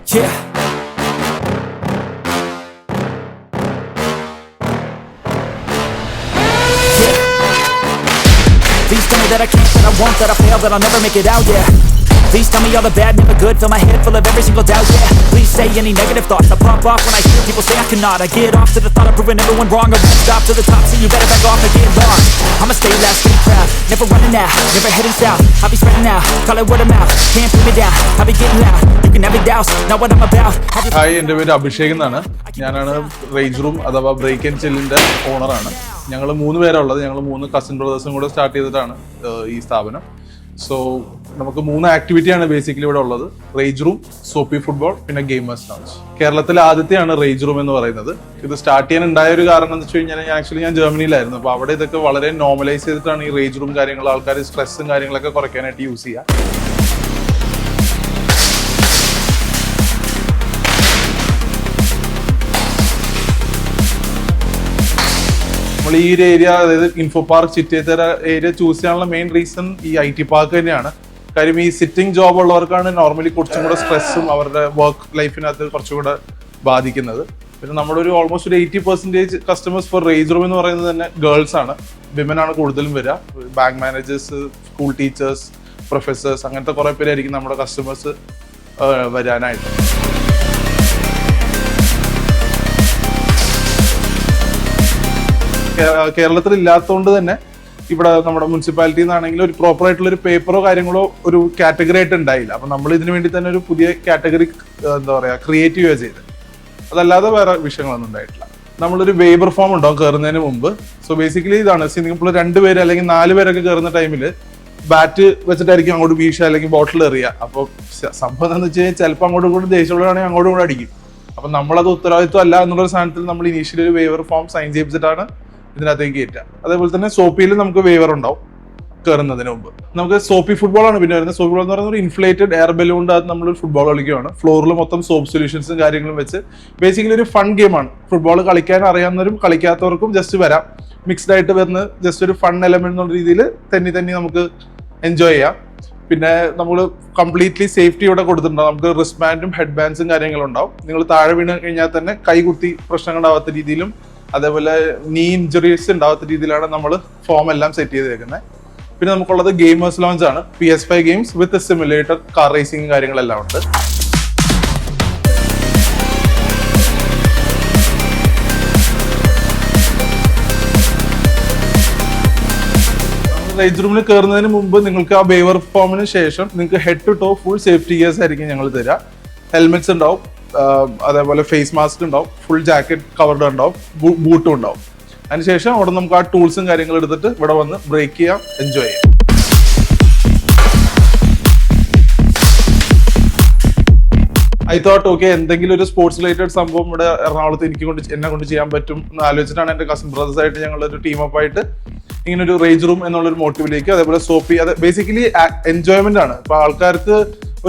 Yeah. Please tell me that I can't, that I won't, that I fail, that I'll never make it out, yeah. Please tell me all the bad, never good, fill my head full of every single doubt, yeah. Please say any negative thoughts, I pop off when I hear people say I cannot. I get off to the thought of proving everyone wrong. I won't stop to the top, so you better back off and get lost. I'ma stay loud, stay proud, never running out, never heading south. I'll be spreading out, call it word of mouth, can't put me down, I'll be getting loud. You can have it doubts, not what I'm about. Hi, എൻ്റെ പേര് അഭിഷേക് എന്നാണ്. ഞാനാണ് rage room അഥവാ break and ചില്ലിൻ്റെ ഓണറാണ്. ഞങ്ങൾ 3 പേരാണ് ഉള്ളത്. ഞങ്ങൾ 3 കസിൻ ബ്രദേഴ്സും കൂടെ സ്റ്റാർട്ട് ചെയ്തിട്ടാണ് ഈ സ്ഥാപനം. സോ നമുക്ക് 3 ആക്ടിവിറ്റിയാണ് ബേസിക്കലി ഇവിടെ ഉള്ളത്. റേജ് റൂം, സോപ്പി ഫുട്ബോൾ, പിന്നെ ഗെയിമേഴ്സ് ലൗഞ്ച്. കേരളത്തിലെ ആദ്യത്തെയാണ് റേജ് റൂം എന്ന് പറയുന്നത്. ഇത് സ്റ്റാർട്ട് ചെയ്യാൻ ഉണ്ടായ ഒരു കാരണം എന്ന് വെച്ച് കഴിഞ്ഞാൽ ഞാൻ ജർമ്മനിയിലായിരുന്നു. അപ്പോൾ അവിടെ ഇതൊക്കെ വളരെ നോർമലൈസ് ചെയ്തിട്ടാണ് ഈ റേജ് റൂം കാര്യങ്ങൾ ആൾക്കാർ സ്ട്രെസ്സും കാര്യങ്ങളൊക്കെ കുറയ്ക്കാനായിട്ട് യൂസ് ചെയ്യുക. നമ്മൾ ഈ ഒരു ഏരിയ, അതായത് ഇൻഫോ പാർക്ക് ചിറ്റേത്തര ഏരിയ ചൂസ് ചെയ്യാനുള്ള മെയിൻ റീസൺ ഈ IT പാർക്ക് തന്നെയാണ്. കാര്യം ഈ സിറ്റിംഗ് ജോബ് ഉള്ളവർക്കാണ് നോർമലി കുറച്ചും കൂടെ സ്ട്രെസ്സും അവരുടെ വർക്ക് ലൈഫിനകത്ത് കുറച്ചും കൂടെ ബാധിക്കുന്നത്. പിന്നെ നമ്മുടെ ഒരു ഓൾമോസ്റ്റ് ഒരു 80% കസ്റ്റമേഴ്സ് ഫോർ റേജ് റൂം എന്ന് പറയുന്നത് തന്നെ ഗേൾസ് ആണ്. വിമൻ ആണ് കൂടുതലും വരിക. Bank managers, school teachers, professors, അങ്ങനത്തെ കുറെ പേരായിരിക്കും നമ്മുടെ കസ്റ്റമേഴ്സ് വരാനായിട്ട്. കേരളത്തിൽ ഇല്ലാത്തതുകൊണ്ട് തന്നെ ഇവിടെ നമ്മുടെ മുനിസിപ്പാലിറ്റിയിൽ നിന്നാണെങ്കിൽ ഒരു പ്രോപ്പർ ആയിട്ടുള്ള ഒരു പേപ്പറോ കാര്യങ്ങളോ ഒരു കാറ്റഗറി ആയിട്ട് ഉണ്ടായില്ല. അപ്പൊ നമ്മൾ ഇതിനു വേണ്ടി തന്നെ ഒരു പുതിയ കാറ്റഗറി എന്താ പറയാ ക്രിയേറ്റ് ചെയ്യുക ചെയ്ത്. അതല്ലാതെ വേറെ വിഷയങ്ങളൊന്നും ഉണ്ടായിട്ടില്ല. നമ്മളൊരു വേബർ ഫോം ഉണ്ടാവും കയറുന്നതിന് മുമ്പ്. സോ ബേസിക്കലി ഇതാണ്, നിങ്ങൾ 2 പേര് അല്ലെങ്കിൽ 4 പേരൊക്കെ കയറുന്ന ടൈമിൽ ബാറ്റ് വെച്ചിട്ടായിരിക്കും അങ്ങോട്ട് വീശുക അല്ലെങ്കിൽ ബോട്ടിൽ എറിയുക. അപ്പോൾ സംഭവം എന്താണെന്ന് വെച്ച് കഴിഞ്ഞാൽ ചിലപ്പോൾ അങ്ങോട്ടും കൂടെ ദേഷ്യമുള്ളതാണെങ്കിൽ അങ്ങോട്ടും കൂടെ അടിക്കും. അപ്പൊ നമ്മളത് ഉത്തരവാദിത്വം അല്ല എന്നുള്ളൊരു സാധനത്തിൽ നമ്മൾ ഇനീഷ്യലി ഒരു വേവർ ഫോം സൈൻ ചെയ്യിച്ചിട്ടാണ് ഇതിനകത്തേക്ക് കയറ്റുക. അതേപോലെ തന്നെ സോപ്പിയിൽ നമുക്ക് വേവർ ഉണ്ടാവും കയറുന്നതിന് മുമ്പ്. നമുക്ക് സോപ്പി ഫുട്ബോൾ ആണ് പിന്നെ വരുന്നത്. സോപ്പി ഫുട്ബോൾ എന്ന് പറയുന്നത് ഒരു ഇൻഫ്ലേറ്റഡ് എയർ ബലൂണിന്റെ അകത്ത് നമ്മളൊരു ഫുട്ബോൾ കളിക്കുകയാണ്. ഫ്ലോറിൽ മൊത്തം സോപ്പ് സൊല്യൂഷൻസും കാര്യങ്ങളും വെച്ച് ബേസിക്കലി ഒരു ഫൺ ഗെയിമാണ്. ഫുട്ബോൾ കളിക്കാൻ അറിയാവുന്നവരും കളിക്കാത്തവർക്കും ജസ്റ്റ് വരാം. മിക്സ്ഡ് ആയിട്ട് വരുന്ന ജസ്റ്റ് ഒരു ഫൺ എലമെന്റ് എന്നുള്ള രീതിയിൽ തന്നെ നമുക്ക് എൻജോയ് ചെയ്യാം. പിന്നെ നമ്മൾ കംപ്ലീറ്റ്ലി സേഫ്റ്റി ഇവിടെ കൊടുത്തിട്ടുണ്ടാവും. നമുക്ക് റിസ്റ്റ് ബാൻഡും ഹെഡ് ബാൻഡ്സും കാര്യങ്ങളും ഉണ്ടാവും. നിങ്ങൾ താഴെ വീണ് കഴിഞ്ഞാൽ തന്നെ കൈകുത്തി പ്രശ്നങ്ങൾ ഉണ്ടാവാത്ത രീതിയിലും അതേപോലെ നീ ഇഞ്ചുറീസ് ഉണ്ടാവാത്ത രീതിയിലാണ് നമ്മൾ ഫോം എല്ലാം സെറ്റ് ചെയ്തേക്കുന്നത്. പിന്നെ നമുക്കുള്ളത് ഗെയിമേഴ്സ് ലോഞ്ച് ആണ്. PS5 games with simulator car racing കാര്യങ്ങളെല്ലാം ഉണ്ട്. റേജ് റൂമിൽ കയറുന്നതിന് മുമ്പ് നിങ്ങൾക്ക് ആ വേവർ ഫോമിന് ശേഷം നിങ്ങൾക്ക് head to toe full safety gears ആയിരിക്കും ഞങ്ങൾ തരിക. ഹെൽമെറ്റ്സ് ഉണ്ടാവും, അതേപോലെ ഫേസ് മാസ്ക് ഉണ്ടാവും, ഫുൾ ജാക്കറ്റ് കവർഡ് ഉണ്ടാവും, ബൂട്ടും ഉണ്ടാവും. അതിനുശേഷം അവിടെ നമുക്ക് ആ ടൂൾസും കാര്യങ്ങളും എടുത്തിട്ട് ഇവിടെ വന്ന് ബ്രേക്ക് ചെയ്യാം, എൻജോയ് ചെയ്യാം. ഐ തോട്ട് ഓക്കെ, എന്തെങ്കിലും ഒരു സ്പോർട്സ് റിലേറ്റഡ് സംഭവം ഇവിടെ എറണാകുളത്ത് എന്നെ കൊണ്ട് ചെയ്യാൻ പറ്റും എന്ന് ആലോചിച്ചിട്ടാണ് എൻ്റെ കസിൻ ബ്രദേഴ്സ് ആയിട്ട് ഞങ്ങളൊരു ടീമപ്പ് ആയിട്ട് ഇങ്ങനെ ഒരു റേജ് റൂം എന്നുള്ളൊരു മോട്ടീവിലേക്ക്. അതേപോലെ സോപ്പി, അത് ബേസിക്കലി എൻജോയ്മെന്റ് ആണ്. ഇപ്പൊ ആൾക്കാർക്ക്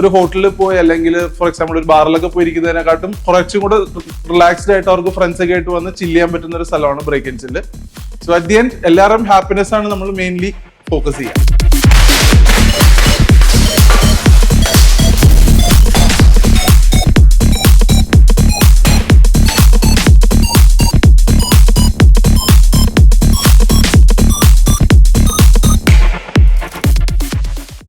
ഒരു ഹോട്ടലിൽ പോയി അല്ലെങ്കിൽ ഫോർ എക്സാമ്പിൾ ഒരു ബാറിലൊക്കെ പോയിരിക്കുന്നതിനെക്കാട്ടും കുറച്ചും കൂടെ റിലാക്സ്ഡ് ആയിട്ട് അവർക്ക് ഫ്രണ്ട്സ് ഒക്കെ ആയിട്ട് വന്ന് ചില്ല് ചെയ്യാൻ പറ്റുന്ന ഒരു സ്ഥലമാണ് break and chill. So at the end എല്ലാവരും ഹാപ്പിനെസ് ആണ് നമ്മൾ മെയിൻലി ഫോക്കസ് ചെയ്യുക.